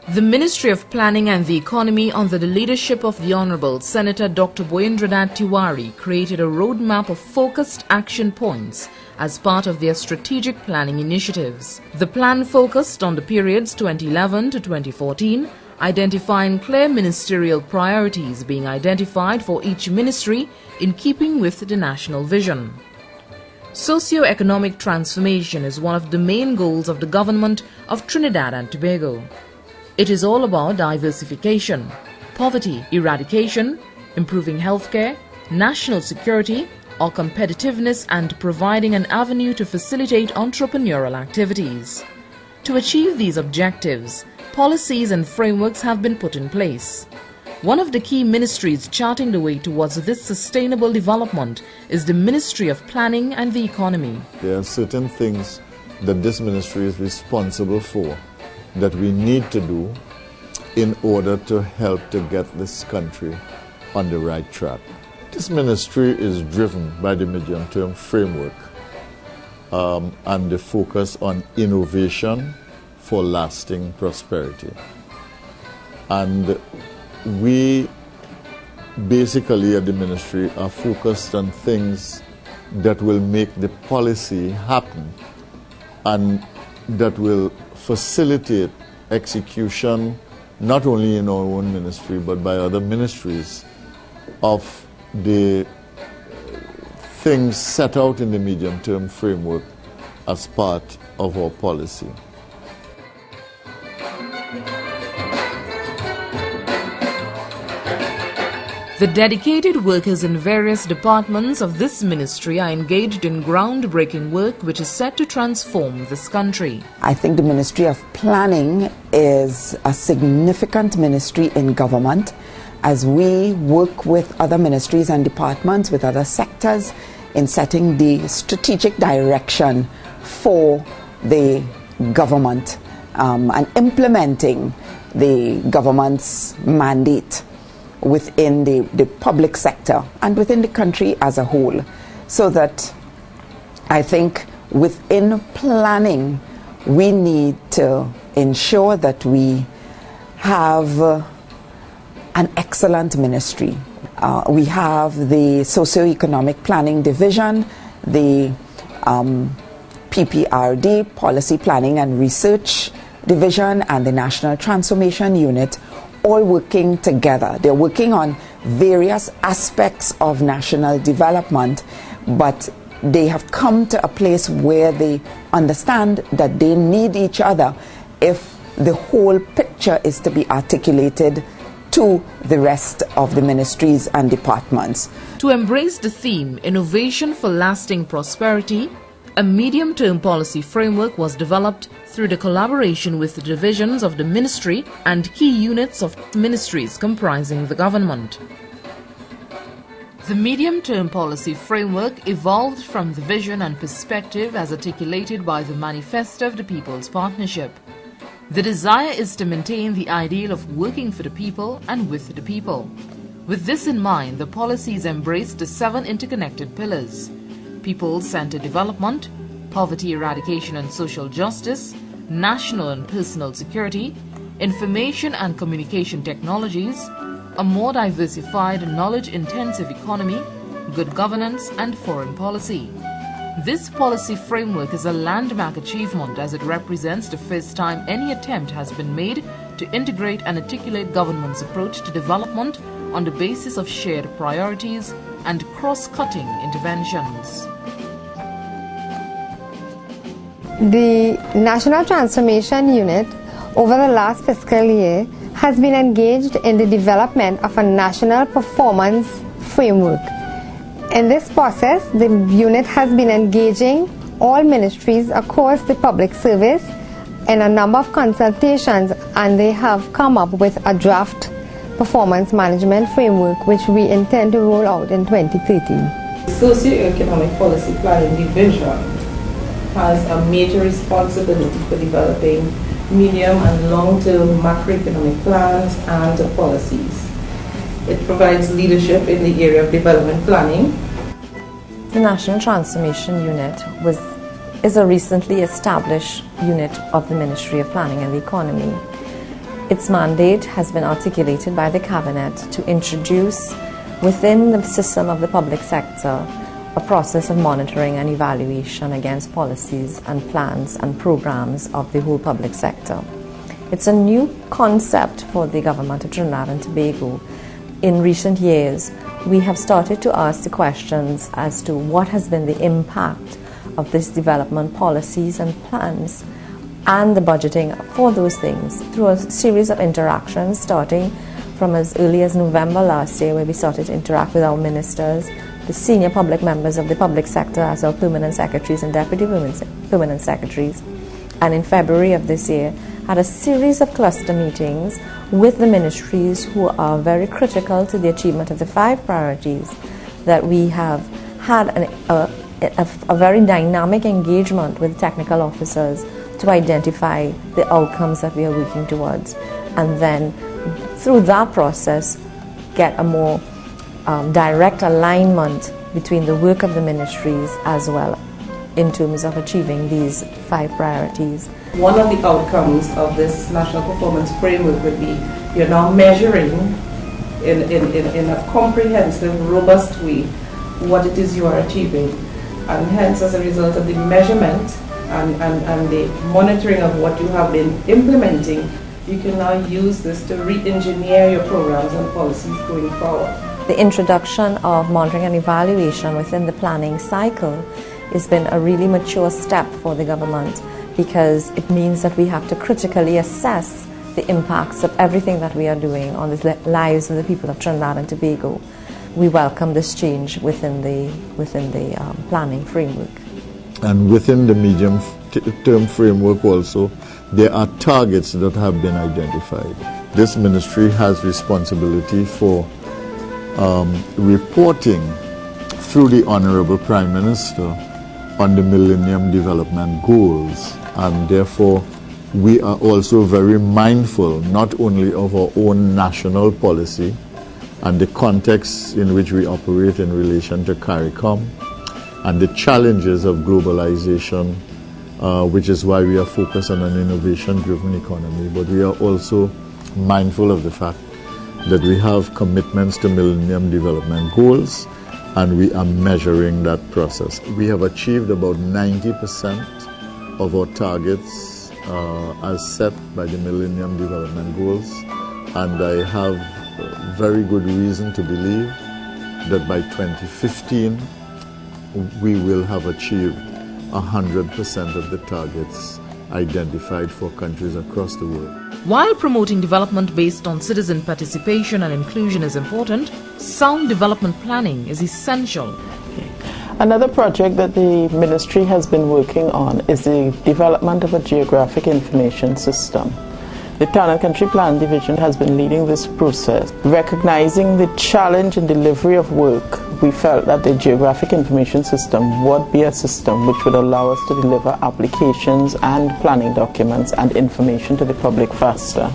The Ministry of Planning and the Economy, under the leadership of the Honorable Senator Dr. Boyendranath Tiwari, created a roadmap of focused action points as part of their strategic planning initiatives. The plan focused on the periods 2011 to 2014, identifying clear ministerial priorities being identified for each ministry in keeping with the national vision. Socio-economic transformation is one of the main goals of the government of Trinidad and Tobago. It is all about diversification, poverty eradication, improving healthcare, national security or competitiveness, and providing an avenue to facilitate entrepreneurial activities. To achieve these objectives, policies and frameworks have been put in place. One of the key ministries charting the way towards this sustainable development is the Ministry of Planning and the Economy. There are certain things that this ministry is responsible for that we need to do in order to help to get this country on the right track. This ministry is driven by the medium-term framework and the focus on innovation for lasting prosperity. And we basically at the ministry are focused on things that will make the policy happen and that will facilitate execution not only in our own ministry but by other ministries of the things set out in the medium-term framework as part of our policy. The dedicated workers in various departments of this ministry are engaged in groundbreaking work which is set to transform this country. I think the Ministry of Planning is a significant ministry in government as we work with other ministries and departments, with other sectors in setting the strategic direction for the government and implementing the government's mandate within the public sector and within the country as a whole. So that I think within planning we need to ensure that we have an excellent ministry. We have the Socio-Economic Planning Division, the PPRD, Policy Planning and Research Division, and the National Transformation Unit, all working together. They're working on various aspects of national development, but they have come to a place where they understand that they need each other if the whole picture is to be articulated to the rest of the ministries and departments. To embrace the theme, Innovation for Lasting Prosperity, a medium-term policy framework was developed through the collaboration with the divisions of the ministry and key units of ministries comprising the government. The medium-term policy framework evolved from the vision and perspective as articulated by the Manifesto of the People's Partnership. The desire is to maintain the ideal of working for the people and with the people. With this in mind, the policies embrace the 7 interconnected pillars: people-centered development, poverty eradication and social justice, national and personal security, information and communication technologies, a more diversified knowledge-intensive economy, good governance and foreign policy. This policy framework is a landmark achievement as it represents the first time any attempt has been made to integrate and articulate government's approach to development on the basis of shared priorities and cross-cutting interventions. The National Transformation Unit over the last fiscal year has been engaged in the development of a national performance framework. In this process, the unit has been engaging all ministries across the public service in a number of consultations, and they have come up with a draft performance management framework which we intend to roll out in 2013. Socio-economic policy planning division has a major responsibility for developing medium and long-term macroeconomic plans and policies. It provides leadership in the area of development planning. The National Transformation Unit is a recently established unit of the Ministry of Planning and the Economy. Its mandate has been articulated by the Cabinet to introduce within the system of the public sector a process of monitoring and evaluation against policies and plans and programs of the whole public sector. It's a new concept for the government of Trinidad and Tobago. In recent years, we have started to ask the questions as to what has been the impact of this development policies and plans and the budgeting for those things through a series of interactions starting from as early as November last year, where we started to interact with our ministers, the senior public members of the public sector as our permanent secretaries and deputy permanent secretaries, and in February of this year had a series of cluster meetings with the ministries who are very critical to the achievement of the 5 priorities that we have had a very dynamic engagement with technical officers to identify the outcomes that we are working towards, and then through that process get a more direct alignment between the work of the ministries as well in terms of achieving these 5 priorities. One of the outcomes of this national performance framework would be you're now measuring in a comprehensive, robust way what it is you are achieving. And hence, as a result of the measurement and the monitoring of what you have been implementing, you can now use this to re-engineer your programs and policies going forward. The introduction of monitoring and evaluation within the planning cycle has been a really mature step for the government, because it means that we have to critically assess the impacts of everything that we are doing on the lives of the people of Trinidad and Tobago. We welcome this change within the planning framework. And within the medium-term framework also, there are targets that have been identified. This ministry has responsibility for reporting through the Honorable Prime Minister on the Millennium Development Goals, and therefore we are also very mindful not only of our own national policy and the context in which we operate in relation to CARICOM and the challenges of globalization, which is why we are focused on an innovation-driven economy, but we are also mindful of the fact that we have commitments to Millennium Development Goals, and we are measuring that process. We have achieved about 90% of our targets as set by the Millennium Development Goals, and I have very good reason to believe that by 2015 we will have achieved 100% of the targets identified for countries across the world. While promoting development based on citizen participation and inclusion is important, sound development planning is essential. Another project that the ministry has been working on is the development of a geographic information system. The Town and Country Plan Division has been leading this process. Recognizing the challenge in delivery of work, we felt that the geographic information system would be a system which would allow us to deliver applications and planning documents and information to the public faster.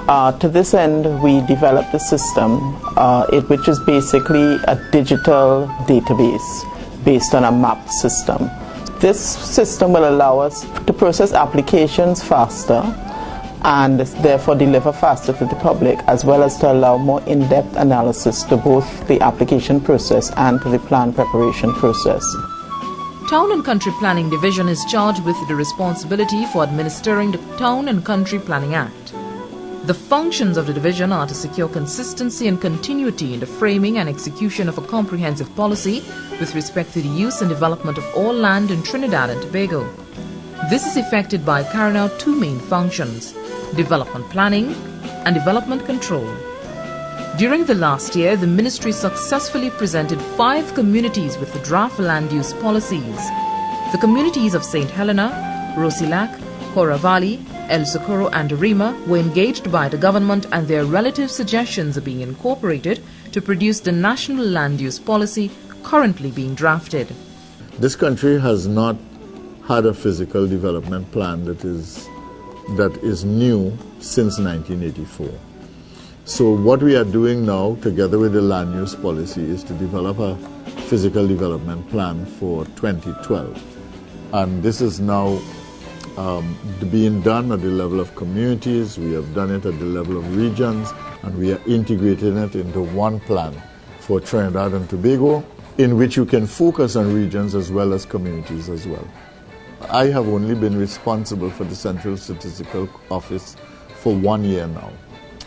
To this end, we developed a system which is basically a digital database based on a mapped system. This system will allow us to process applications faster and therefore deliver faster to the public, as well as to allow more in-depth analysis to both the application process and to the plan preparation process. Town and Country Planning Division is charged with the responsibility for administering the Town and Country Planning Act. The functions of the division are to secure consistency and continuity in the framing and execution of a comprehensive policy with respect to the use and development of all land in Trinidad and Tobago. This is effected by carrying out 2 main functions: development planning and development control. During the last year, the ministry successfully presented 5 communities with the draft land use policies. The communities of St. Helena, Rosilac, Cora Valley, El Socorro and Arima were engaged by the government, and their relative suggestions are being incorporated to produce the national land use policy currently being drafted. This country has not had a physical development plan that is new since 1984. So what we are doing now, together with the land use policy, is to develop a physical development plan for 2012. And this is now being done at the level of communities. We have done it at the level of regions, and we are integrating it into one plan for Trinidad and Tobago, in which you can focus on regions as well as communities as well. I have only been responsible for the Central Statistical Office for 1 year now.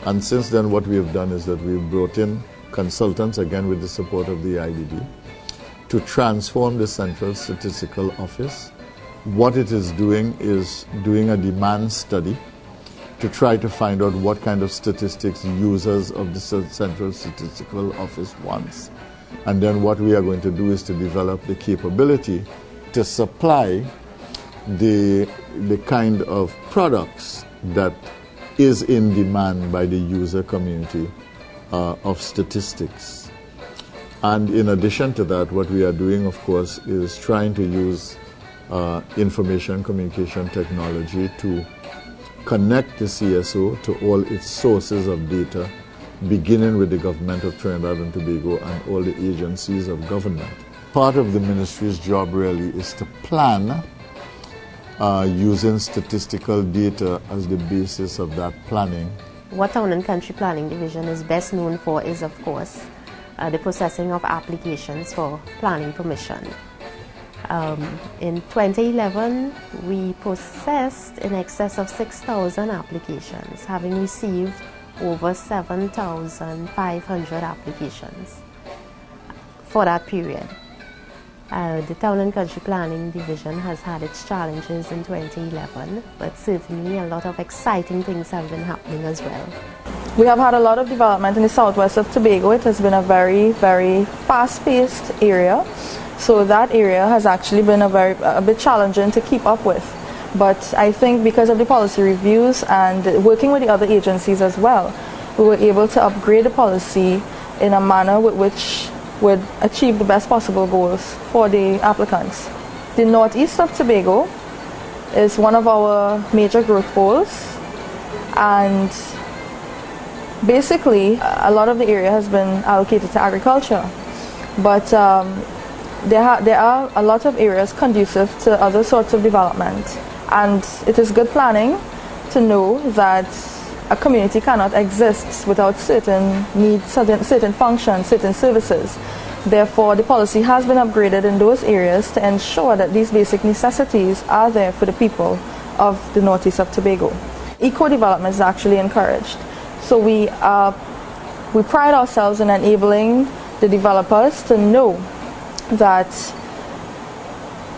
And since then, what we have done is that we've brought in consultants, again with the support of the IDB, to transform the Central Statistical Office. What it is doing a demand study to try to find out what kind of statistics users of the Central Statistical Office wants. And then what we are going to do is to develop the capability to supply the kind of products that is in demand by the user community of statistics. And in addition to that, what we are doing, of course, is trying to use information communication technology to connect the CSO to all its sources of data, beginning with the government of Trinidad and Tobago and all the agencies of government. Part of the ministry's job really is to plan using statistical data as the basis of that planning. What Town and Country Planning Division is best known for is, of course, the processing of applications for planning permission. In 2011, we processed in excess of 6,000 applications, having received over 7,500 applications for that period. The Town and Country Planning Division has had its challenges in 2011, but certainly a lot of exciting things have been happening as well. We have had a lot of development in the southwest of Tobago. It has been a very, very fast-paced area. So that area has actually been a bit challenging to keep up with. But I think because of the policy reviews and working with the other agencies as well, we were able to upgrade the policy in a manner with which would achieve the best possible goals for the applicants. The northeast of Tobago is one of our major growth goals, and basically a lot of the area has been allocated to agriculture, but there are a lot of areas conducive to other sorts of development, and it is good planning to know that a community cannot exist without certain needs, certain functions, certain services. Therefore, the policy has been upgraded in those areas to ensure that these basic necessities are there for the people of the northeast of Tobago. Eco-development is actually encouraged. So we pride ourselves in enabling the developers to know that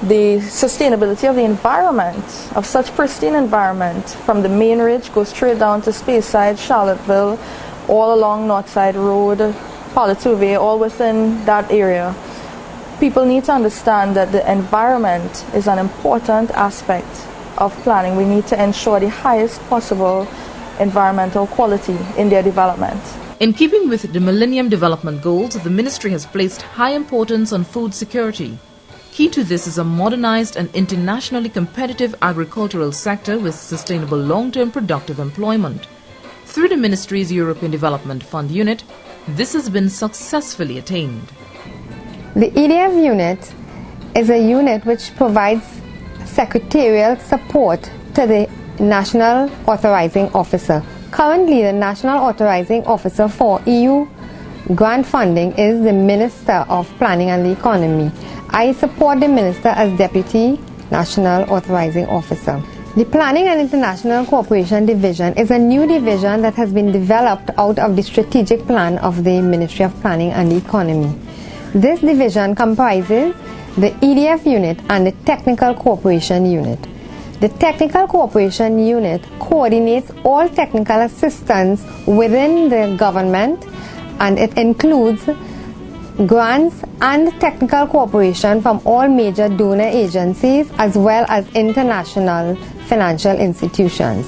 the sustainability of the environment, of such pristine environment, from the main ridge goes straight down to Speyside, Charlotteville, all along Northside Road, Palatuve, all within that area. People need to understand that the environment is an important aspect of planning. We need to ensure the highest possible environmental quality in their development. In keeping with the Millennium Development Goals, the ministry has placed high importance on food security. Key to this is a modernized and internationally competitive agricultural sector with sustainable long-term productive employment. Through the ministry's European Development Fund unit, this has been successfully attained. The EDF unit is a unit which provides secretarial support to the National Authorizing Officer. Currently, the National Authorizing Officer for EU grant funding is the Minister of Planning and the Economy. I support the Minister as Deputy National Authorizing Officer. The Planning and International Cooperation Division is a new division that has been developed out of the strategic plan of the Ministry of Planning and the Economy. This division comprises the EDF unit and the Technical Cooperation unit. The Technical Cooperation unit coordinates all technical assistance within the government, and it includes grants and technical cooperation from all major donor agencies as well as international financial institutions.